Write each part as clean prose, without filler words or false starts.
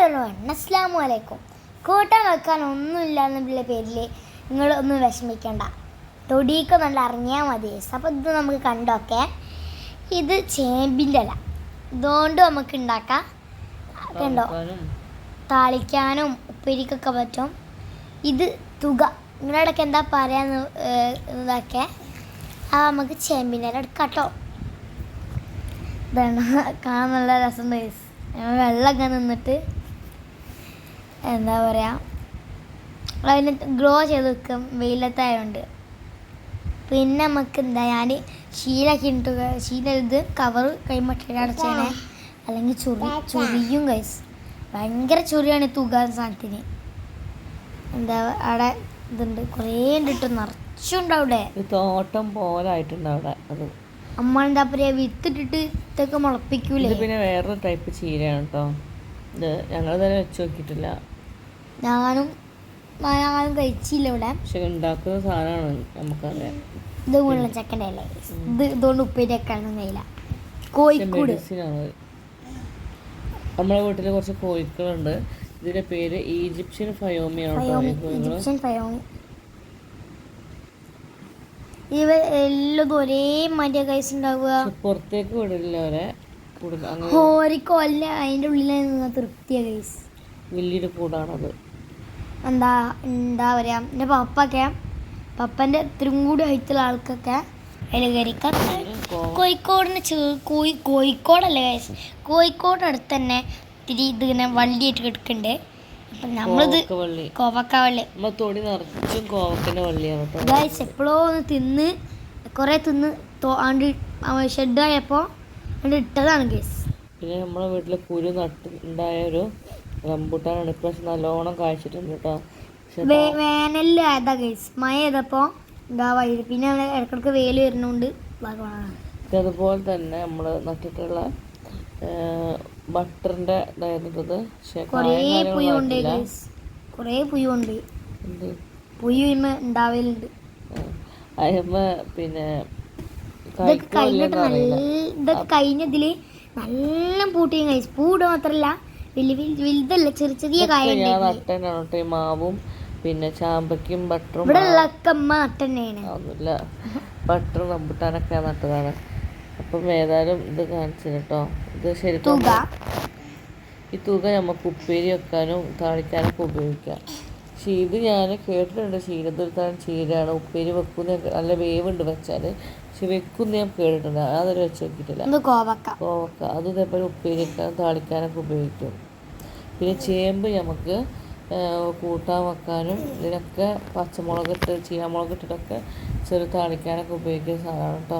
അസ്സലാമു അലൈക്കും. കൂട്ടാൻ വെക്കാൻ ഒന്നുമില്ല പേരിൽ നിങ്ങളൊന്നും വിഷമിക്കണ്ട. തൊടിയൊക്കെ നല്ല അറിഞ്ഞാൽ മതി. അപ്പോൾ ഇത് നമുക്ക് കണ്ടോക്കെ. ഇത് ചേമ്പിൻ്റെ ഇല, ഇതുകൊണ്ട് നമുക്ക് ഉണ്ടാക്കാം. കണ്ടോ, താളിക്കാനും ഉപ്പേരിക്കൊക്കെ പറ്റും. ഇത് തുക, നിങ്ങളോടൊക്കെ എന്താ പറയാന്ന് ഇതൊക്കെ. അത് നമുക്ക് ചേമ്പിൻ്റെ ഇല എടുക്കാം കേട്ടോ. ഇതാണ് കാണാൻ നല്ല രസം. വെള്ളമൊക്കെ നിന്നിട്ട് എന്താ പറയുക, അതിന് ഗ്രോ ചെയ്ത് വെക്കും വെയിലത്തായതുകൊണ്ട്. പിന്നെ നമുക്ക് എന്താ, ഞാൻ ശീലമൊക്കെ ഇട്ട് ഇത് കവർ കൈമട്ടിൽ അടച്ചേനെ, അല്ലെങ്കിൽ ചൊറിയും ഗൈസ്. ഭയങ്കര ചൊറിയാണ് തുക സാധനത്തിന്. എന്താ അവിടെ ഇതുണ്ട്, കുറേ ഉണ്ടിട്ട് നിറച്ചുണ്ടവിടെ, തോട്ടം പോലെ ആയിട്ടുണ്ട് അവിടെ. അത് അമ്മ എന്താ പറയുക, വിത്തിട്ടിട്ട് ഇതൊക്കെ മുളപ്പിക്കൂലേ. പിന്നെ വേറൊരു ടൈപ്പ് ചീരയാണ് കേട്ടോ ഇത്. ഞങ്ങൾ തന്നെ വെച്ച് നോക്കിയിട്ടില്ല, ഞാനും കഴിച്ചില്ല ഇവിടെ. പക്ഷെ ഉണ്ടാക്കുന്ന സാധനമാണ് നമുക്കറിയാം. ഇത് മുള്ളച്ചക്കൻ്റെ അല്ലേ, ഇത് ഇതുകൊണ്ട് ഉപ്പേരിയൊക്കെ കഴിയില്ല. കോഴിക്കോട് നമ്മളെ വീട്ടിൽ കുറച്ച് കോഴിക്കളുണ്ട്. ഇതിന്റെ പേര് ഈജിപ്ഷ്യൻ ഫയോമിയാണ്. Egyptian Fayoumi. ഇവ എല്ലാം ഒരേ മറ്റേ കൈസ് ഉണ്ടാവുക, പുറത്തേക്ക് വിടില്ല അവരെ. ഓരിക്കോല്ല അതിൻ്റെ ഉള്ളിൽ നിന്ന് തൃപ്തിയാ കൈസ്. വലിയൊരു കൂടാണത്. എന്താ പറയുക, എൻ്റെ പപ്പൻ്റെ ഇത്രയും കൂടി ഹൈറ്റുള്ള ആൾക്കൊക്കെ അതിൽ കയറിക്കാം. കോഴിക്കോടല്ലേ കൈസ്, കോഴിക്കോട് അടുത്ത് തന്നെ ഇത്തിരി ഇതിങ്ങനെ വള്ളിയായിട്ട് കിടക്കുന്നുണ്ട്. അപ്പം നമ്മളിത് കോവക്കവള്ളി തൊടി നിറച്ചും കോവക്കൻ്റെ വള്ളിയാണ് ഗൈസ്. എപ്പോഴോ ഒന്ന് കുറേ തിന്ന് ഷെഡായപ്പോൾ അത് ഇട്ടതാണ് ഗൈസ്. പിന്നെ നമ്മളെ വീട്ടിൽ കുരു നട്ടുണ്ടായ ഒരു റംബൂട്ടാനാണ്. ഇപ്രാവശ്യം നല്ലോണം കായ്ച്ചിട്ടുണ്ട് കേട്ടോ. വേനലിൽ ആയതാ ഗൈസ്, മഴ ചെയ്തപ്പോൾ ഉണ്ടാവായി. പിന്നെ ഇടയ്ക്കിടയ്ക്ക് വെയിൽ വരുന്നോണ്ട് അതുപോലെ തന്നെ നമ്മൾ നട്ടിട്ടുള്ള ബട്ടറിന്റെ ഇതായിരുന്നത്. കുറേ പുയുണ്ട് ഗൈസ്, കുറേ പുയുണ്ട്. പുയു ഉണ്ടാവലുണ്ട്. പിന്നെ ഇതൊക്കെ കഴിഞ്ഞതില് നല്ല പൂട്ടിയും ഗൈസ്. പൂട് മാത്രല്ല, വലുതല്ല, ചെറിയ ചെറിയ കായ. മാവും പിന്നെ ചാമ്പയ്ക്കും ബട്ടറും ഇവിടെ ഉള്ളൊക്കെ അമ്മ നട്ടന്നെയാണ്. ഒന്നുമില്ല, ബട്ടറും റംബൂട്ടാനൊക്കെ നട്ടതാണ്. അപ്പം ഏതായാലും ഇത് കാണിച്ചു കേട്ടോ. ഇത് ശരിക്കും ഈ തുക നമുക്ക് ഉപ്പേരി വെക്കാനും താളിക്കാനൊക്കെ ഉപയോഗിക്കാം. പക്ഷേ ഇത് ഞാൻ കേട്ടിട്ടുണ്ട്, ഇതൊരു തരം ചീരയാണ്. ഉപ്പേരി വെക്കുന്ന നല്ല വേവുണ്ട് വെച്ചാൽ, പക്ഷെ വെക്കുന്ന ഞാൻ കേട്ടിട്ടുണ്ട്. അതൊരു വെച്ച് നോക്കിയിട്ടില്ല. കോവക്ക അതും ഇതേപോലെ ഉപ്പേരി വെക്കാനും താളിക്കാനൊക്കെ ഉപയോഗിക്കും. പിന്നെ ചേമ്പ് നമുക്ക് കൂട്ടാൻ വെക്കാനും ഇതിനൊക്കെ പച്ചമുളകിട്ട് ചീനമുളക് ഇട്ടിട്ടൊക്കെ ചെറു താളിക്കാനൊക്കെ ഉപയോഗിക്കുന്ന സാധനമാണ് കേട്ടോ.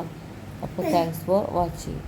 അപ്പോൾ താങ്ക്സ് ഫോർ വാച്ചിങ്.